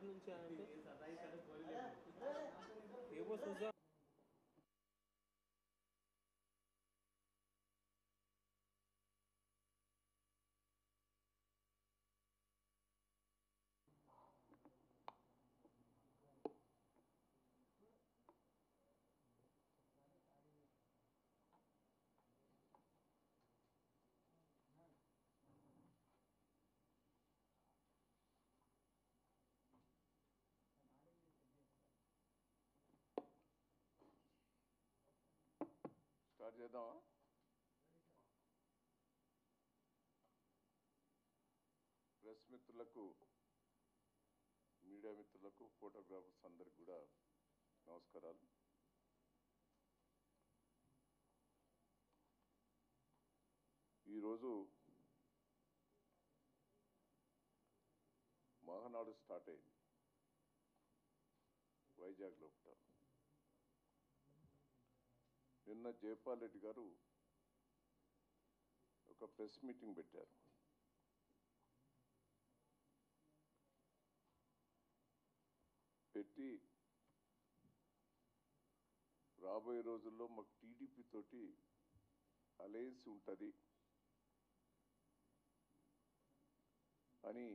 నుంచి అంటే ఏమో చూద్దాం. స్టార్ట్ చేద్దామా? ప్రెస్ మిత్రులకు, మీడియా మిత్రులకు, ఫోటోగ్రాఫర్స్ అందరికి కూడా నమస్కారాలు. ఈరోజు మహానాడు స్టార్ట్ అయింది వైజాగ్ లోపల. నిన్న జైపాల్ రెడ్డి గారు ఒక ప్రెస్ మీటింగ్ పెట్టారు. పెట్టి రాబోయే రోజుల్లో మాకు టీడీపీ తోటి అలయన్స్ ఉంటుంది అని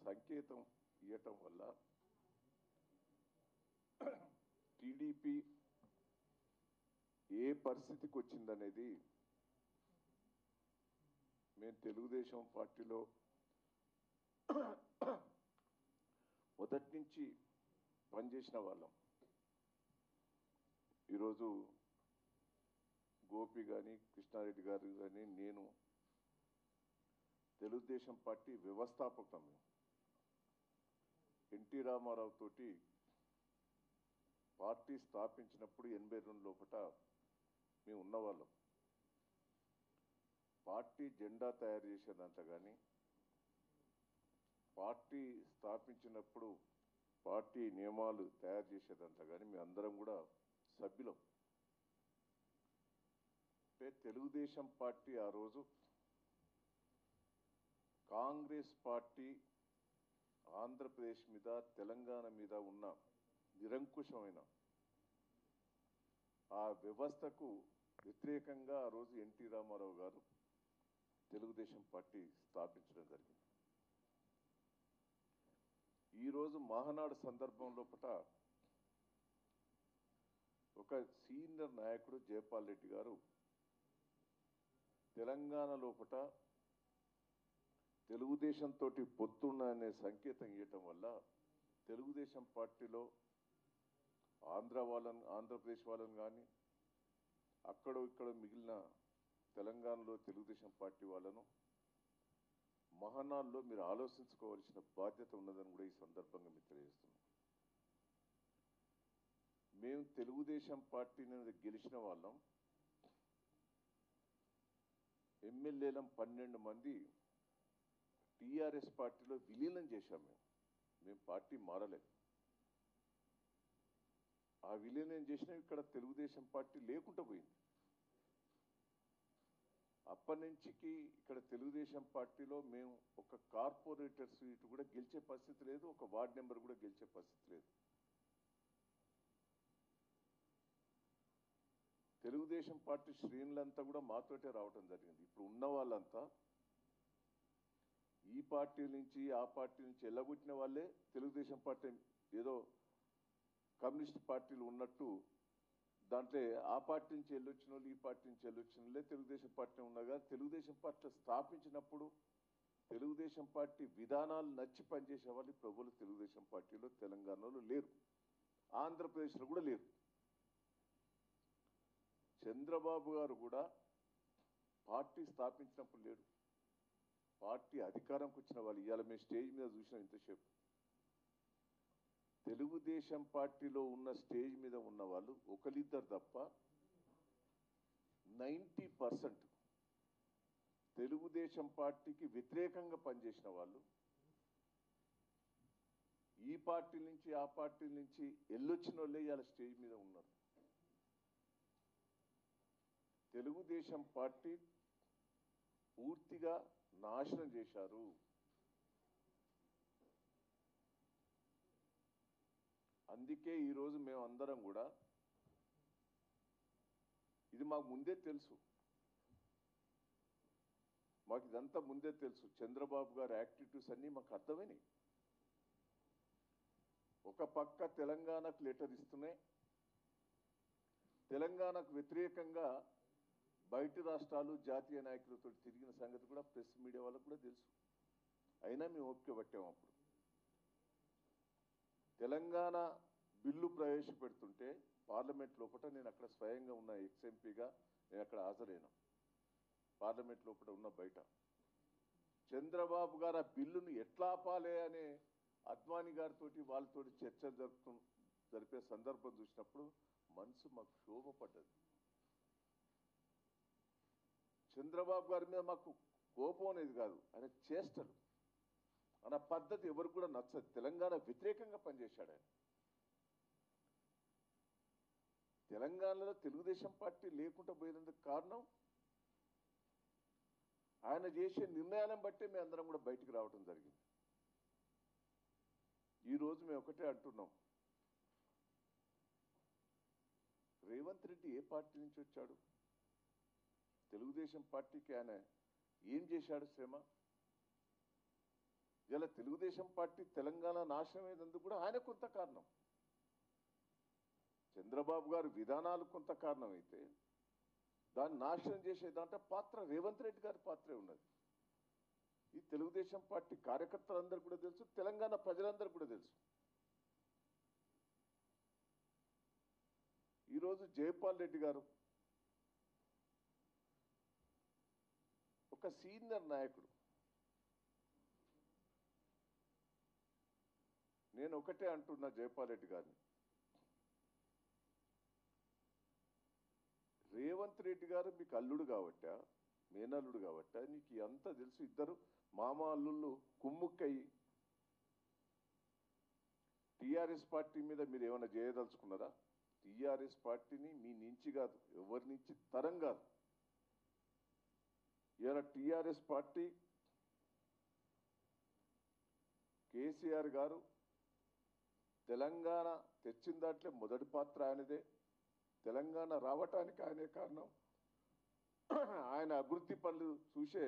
సంకేతం ఇవ్వటం వల్ల టీడీపీ ఏ పరిస్థితికి వచ్చిందనేది మేము తెలుగుదేశం పార్టీలో మొదటి నుంచి పనిచేసిన వాళ్ళం. ఈరోజు గోపి కానీ, కృష్ణారెడ్డి గారు కానీ, నేను తెలుగుదేశం పార్టీ వ్యవస్థాపకం. ఎన్టీ రామారావు తోటి పార్టీ స్థాపించినప్పుడు 82 లోపట మేము ఉన్నవాళ్ళం. పార్టీ జెండా తయారు చేసే దాంట్లో కానీ, పార్టీ స్థాపించినప్పుడు పార్టీ నియమాలు తయారు చేసే దాంట్లో కానీ మేము అందరం కూడా సభ్యులం. అంటే తెలుగుదేశం పార్టీ ఆ రోజు కాంగ్రెస్ పార్టీ ఆంధ్రప్రదేశ్ మీద, తెలంగాణ మీద ఉన్న నిరంకుశమైన ఆ వ్యవస్థకు వ్యతిరేకంగా ఆ రోజు ఎన్టీ రామారావు గారు తెలుగుదేశం పార్టీ స్థాపించడం జరిగింది. ఈరోజు మహానాడు సందర్భంలో ఒక సీనియర్ నాయకుడు జైపాల్ రెడ్డి గారు తెలంగాణ లోపట తెలుగుదేశంతో పొత్తున్న అనే సంకేతం ఇవ్వటం వల్ల తెలుగుదేశం పార్టీలో ఆంధ్రప్రదేశ్ వాళ్ళని కానీ, అక్కడో ఇక్కడ మిగిలిన తెలంగాణలో తెలుగుదేశం పార్టీ వాళ్ళను మహానాడులో మీరు ఆలోచించుకోవాల్సిన బాధ్యత ఉన్నదని కూడా ఈ సందర్భంగా మీకు తెలియజేస్తున్నాం. మేము తెలుగుదేశం పార్టీ మీద గెలిచిన వాళ్ళం. ఎమ్మెల్యేలం 12 మంది టీఆర్ఎస్ పార్టీలో విలీనం చేశాం. మేము పార్టీ మారలేదు. ఆ విలీనం చేసినా ఇక్కడ తెలుగుదేశం పార్టీ లేకుండా పోయింది. అప్పటి నుంచికి ఇక్కడ తెలుగుదేశం పార్టీలో మేము ఒక కార్పొరేటర్ సీటు కూడా గెలిచే పరిస్థితి లేదు, ఒక వార్డు నెంబర్ కూడా గెలిచే పరిస్థితి లేదు. తెలుగుదేశం పార్టీ శ్రేణులంతా కూడా మాతోటే రావటం జరిగింది. ఇప్పుడు ఉన్న వాళ్ళంతా ఈ పార్టీ నుంచి ఆ పార్టీ నుంచి ఎల్లగొట్టిన వాళ్ళే తెలుగుదేశం పార్టీ ఏదో కమ్యూనిస్ట్ పార్టీలు ఉన్నట్టు దాంట్లో ఆ పార్టీ నుంచి వెళ్ళొచ్చిన వాళ్ళు, ఈ పార్టీ నుంచి వెళ్ళొచ్చిన వాళ్ళే తెలుగుదేశం పార్టీ ఉన్నగా. తెలుగుదేశం పార్టీ స్థాపించినప్పుడు తెలుగుదేశం పార్టీ విధానాలు నచ్చి పనిచేసే వాళ్ళు ప్రభులు తెలుగుదేశం పార్టీలో తెలంగాణలో లేరు, ఆంధ్రప్రదేశ్లో కూడా లేరు. చంద్రబాబు గారు కూడా పార్టీ స్థాపించినప్పుడు లేడు. పార్టీ అధికారంకి వచ్చిన వాళ్ళు ఇవాళ మేము స్టేజ్ మీద చూసినాం ఇంతసేపు. తెలుగుదేశం పార్టీలో ఉన్న స్టేజ్ మీద ఉన్న వాళ్ళు ఒకరిద్దరు తప్ప 90% తెలుగుదేశం పార్టీకి వ్యతిరేకంగా పనిచేసిన వాళ్ళు ఈ పార్టీ నుంచి ఆ పార్టీ నుంచి ఎల్లొచ్చిన వాళ్ళే ఇవాళ స్టేజ్ మీద ఉన్నారు. తెలుగుదేశం పార్టీ పూర్తిగా నాశనం చేశారు. అందుకే ఈరోజు మేము అందరం కూడా ఇది మాకు ముందే తెలుసు, మాకు ఇదంతా ముందే తెలుసు. చంద్రబాబు గారి యాక్టివిటీస్ అన్నీ మాకు అర్థమైనాయి. ఒక పక్క తెలంగాణకు లెటర్ ఇస్తూనే తెలంగాణకు వ్యతిరేకంగా బయటి రాష్ట్రాలు జాతీయ నాయకులతో తిరిగిన సంగతి కూడా ప్రెస్ మీడియా వాళ్ళకు కూడా తెలుసు. అయినా మేము ఓపిక పట్టాము. అప్పుడు తెలంగాణ బిల్లు ప్రవేశపెడుతుంటే పార్లమెంట్ లోపల నేను అక్కడ స్వయంగా ఉన్న ఎక్స్ఎంపీగా నేను అక్కడ హాజరైనా. పార్లమెంట్ లోపల ఉన్న బయట చంద్రబాబు గారు ఆ బిల్లును ఎట్లా ఆపాలి అనే అద్వానీ గారితో వాళ్ళతోటి చర్చలు జరిపే సందర్భం చూసినప్పుడు మనసు మాకు క్షోభపడ్డది. చంద్రబాబు గారి మీద మాకు కోపం అనేది కాదు, ఆయన చేష్టలు, ఆయన పద్ధతి ఎవరికి కూడా నచ్చదు. తెలంగాణ వ్యతిరేకంగా పనిచేశాడు ఆయన. తెలంగాణలో తెలుగుదేశం పార్టీ లేకుండా పోయినందుకు కారణం ఆయన చేసే నిర్ణయాలను బట్టే మేము అందరం కూడా బయటికి రావడం జరిగింది. ఈరోజు మేము ఒకటే అంటున్నాం, రేవంత్ రెడ్డి ఏ పార్టీ నుంచి వచ్చాడు? తెలుగుదేశం పార్టీకి ఆయన ఏం చేశాడు శ్రమ? ఇలా తెలుగుదేశం పార్టీ తెలంగాణ నాశనం అయ్యేందుకు కూడా ఆయన కొంత కారణం. చంద్రబాబు గారి విధానాలు కొంత కారణం అయితే దాన్ని నాశనం చేసే దాంట్లో పాత్ర రేవంత్ రెడ్డి గారి పాత్రే ఉన్నది. ఈ తెలుగుదేశం పార్టీ కార్యకర్తలందరూ కూడా తెలుసు, తెలంగాణ ప్రజలందరూ కూడా తెలుసు. ఈరోజు జైపాల్ రెడ్డి గారు ఒక సీనియర్ నాయకుడు. నేను ఒకటే అంటున్నా జైపాల్ రెడ్డి గారిని, రేవంత్ రెడ్డి గారు మీకు అల్లుడు కాబట్టా, మేనల్లుడు కాబట్టా నీకు అంతా తెలుసు. ఇద్దరు మామ అల్లుళ్ళు కుమ్ముక్కయ్యి టీఆర్ఎస్ పార్టీ మీద మీరు ఏమైనా చేయదలుచుకున్నారా? టీఆర్ఎస్ పార్టీని మీ నుంచి కాదు, ఎవరి నుంచి తరం కాదు. ఇలా టీఆర్ఎస్ పార్టీ కేసీఆర్ గారు తెలంగాణ తెచ్చిన దాంట్లో మొదటి పాత్ర ఆయనదే. తెలంగాణ రావటానికి ఆయనే కారణం. ఆయన అభివృద్ధి పనులు చూసే,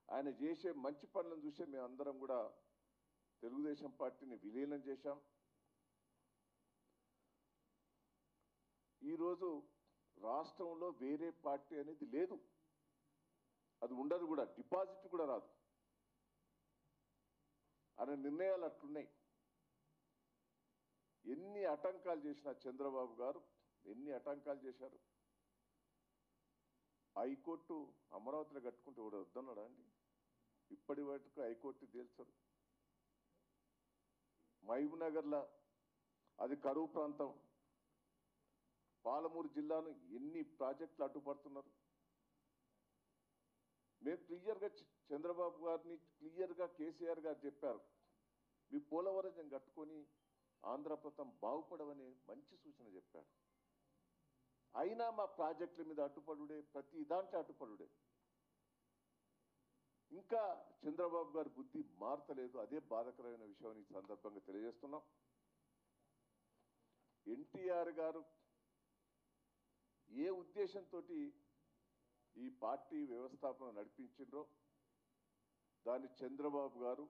ఆయన చేసే మంచి పనులను చూసే మేమందరం కూడా తెలుగుదేశం పార్టీని విలీనం చేశాం. ఈరోజు రాష్ట్రంలో వేరే పార్టీ అనేది లేదు, అది ఉండదు కూడా, డిపాజిట్ కూడా రాదు. ఆయన నిర్ణయాలు అట్లున్నాయి. ఎన్ని ఆటంకాలు చేసినా చంద్రబాబు గారు ఎన్ని ఆటంకాలు చేశారు. హైకోర్టు అమరావతిలో కట్టుకుంటే ఎవడు వద్దన్నాడా అండి? ఇప్పటి వరకు హైకోర్టు తేల్చరు. మహబూబ్ నగర్లో అది కరువు ప్రాంతం, పాలమూరు జిల్లాను ఎన్ని ప్రాజెక్టులు అడ్డుపడుతున్నారు. మేము క్లియర్గా చంద్రబాబు గారిని క్లియర్గా కేసీఆర్ గారు చెప్పారు, మీ పోలవరం కట్టుకొని ఆంధ్రప్రదేశ్ బాగుపడవని మంచి సూచన చెప్పారు. అయినా మా ప్రాజెక్టుల మీద అడ్డుపడుడే, ప్రతి దాంట్లో అడ్డుపడుడే. ఇంకా చంద్రబాబు గారి బుద్ధి మారతలేదు. అదే బాధకరమైన విషయం ఈ సందర్భంగా తెలియజేస్తున్నాం. ఎన్టీఆర్ గారు ఏ ఉద్దేశంతో ఈ పార్టీ వ్యవస్థాపన నడిపించిండ్రో దాన్ని చంద్రబాబు గారు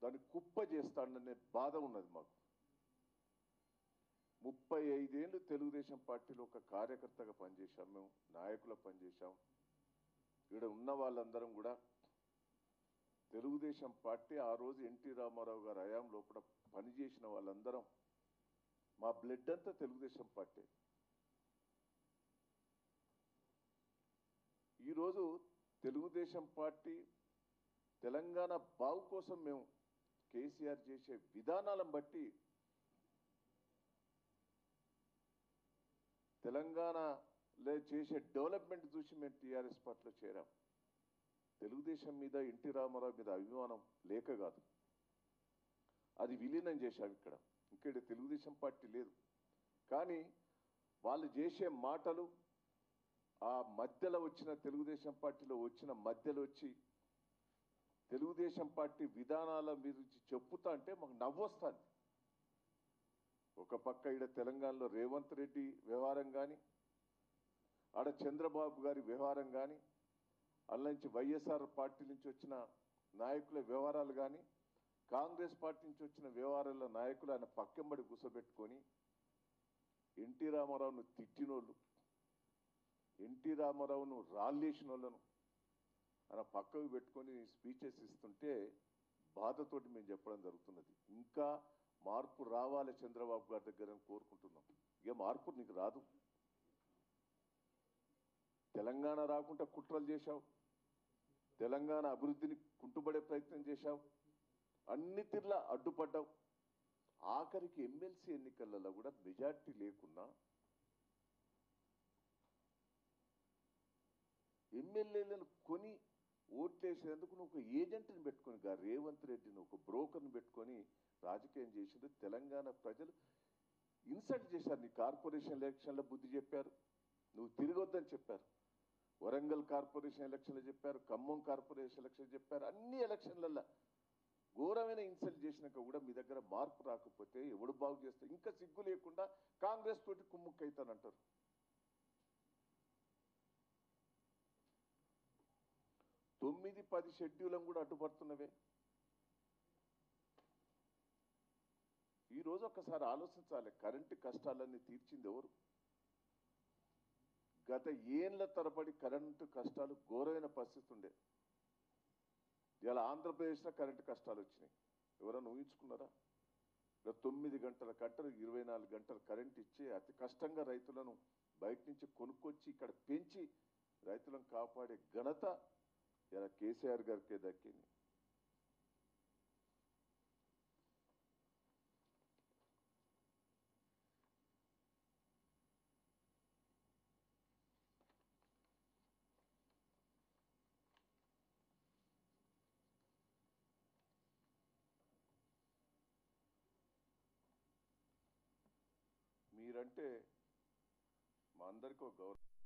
దాన్ని కుప్ప చేస్తాడనే బాధ ఉన్నది మాకు. 35 ఏళ్ళు తెలుగుదేశం పార్టీలో ఒక కార్యకర్తగా పనిచేశాం, మేము నాయకులు పనిచేశాం. ఇక్కడ ఉన్న వాళ్ళందరం కూడా తెలుగుదేశం పార్టీ ఆ రోజు ఎన్టీ రామారావు గారు హయాం లోపల పనిచేసిన వాళ్ళందరం మా బ్లడ్ అంతా తెలుగుదేశం పార్టీ. ఈరోజు తెలుగుదేశం పార్టీ తెలంగాణ బాగు కోసం మేము కేసీఆర్ చేసే విధానాలను బట్టి తెలంగాణలో చేసే డెవలప్మెంట్ చూసి మేము టీఆర్ఎస్ పార్టీలో చేరాం. తెలుగుదేశం మీద ఎన్టీ రామారావు మీద అభిమానం లేక కాదు, అది విలీనం చేశాం. ఇక్కడ తెలుగుదేశం పార్టీ లేదు. కానీ వాళ్ళు చేసే మాటలు ఆ మధ్యలో వచ్చిన తెలుగుదేశం పార్టీలో వచ్చిన మధ్యలో వచ్చి తెలుగుదేశం పార్టీ విధానాల మీద చెప్పుతా అంటే మాకు నవ్వొస్తుంది. ఒక పక్క ఈడ తెలంగాణలో రేవంత్ రెడ్డి వ్యవహారం కానీ, ఆడ చంద్రబాబు గారి వ్యవహారం కానీ, అందులో నుంచి వైఎస్ఆర్ పార్టీ నుంచి వచ్చిన నాయకుల వ్యవహారాలు కానీ, కాంగ్రెస్ పార్టీ నుంచి వచ్చిన వ్యవహారాల నాయకులు ఆయన పక్కెంబడి కూర్చోబెట్టుకొని ఎన్టీ రామారావును తిట్టినోళ్ళు, ఎన్టీ రామారావును రాళ్ళేసిన వాళ్ళను ఆయన పక్కకు పెట్టుకొని స్పీచెస్ ఇస్తుంటే బాధతోటి మేము చెప్పడం జరుగుతున్నది. ఇంకా మార్పు రావాలి చంద్రబాబు గారి దగ్గర అని కోరుకుంటున్నాం. ఇక మార్పు నీకు రాదు. తెలంగాణ రాకుండా కుట్రలు చేశావు, తెలంగాణ అభివృద్ధిని కుంటుపడే ప్రయత్నం చేశావు, అన్ని తీర్లా అడ్డుపడ్డావు. ఆఖరికి ఎమ్మెల్సీ ఎన్నికలలో కూడా మెజార్టీ లేకున్నా ఎమ్మెల్యేలను కొని ఓట్లేసేందుకు నువ్వు ఒక ఏజెంట్ని పెట్టుకొని, రేవంత్ రెడ్డిని ఒక బ్రోకర్ని పెట్టుకొని రాజకీయం చేసింది. తెలంగాణ ప్రజలు ఇన్సల్ట్ చేశారు. నీ కార్పొరేషన్ ఎలక్షన్లో బుద్ధి చెప్పారు, నువ్వు తిరగొద్దని చెప్పారు. వరంగల్ కార్పొరేషన్ ఎలక్షన్లు చెప్పారు, ఖమ్మం కార్పొరేషన్ ఎలక్షన్ చెప్పారు. అన్ని ఎలక్షన్లలో ఘోరమైన ఇన్సల్ట్ చేసినాక కూడా మీ దగ్గర మార్పు రాకపోతే ఎవడు బాగు చేస్తారు? ఇంకా సిగ్గు లేకుండా కాంగ్రెస్ తోటి కుమ్ముక్కైతానంటారు. 9-10 షెడ్యూలను కూడా అడ్డుపడుతున్నవే. ఈరోజు ఒక్కసారి ఆలోచించాలి, కరెంటు కష్టాలన్నీ తీర్చింది ఎవరు? గత ఏళ్ల తరబడి కరెంటు కష్టాలు ఘోరమైన పరిస్థితి ఉండే. ఇలా ఆంధ్రప్రదేశ్లో కరెంటు కష్టాలు వచ్చినాయి. ఎవరైనా ఊహించుకున్నారా? 9 గంటల కట్టలు 24 గంటలు కరెంట్ ఇచ్చి అతి కష్టంగా రైతులను బయట నుంచి కొనుక్కొచ్చి ఇక్కడ పెంచి రైతులను కాపాడే ఘనత ఇలా కేసీఆర్ గారికే దక్కింది. మీరంటే మా అందరికీ ఒక గౌరవం.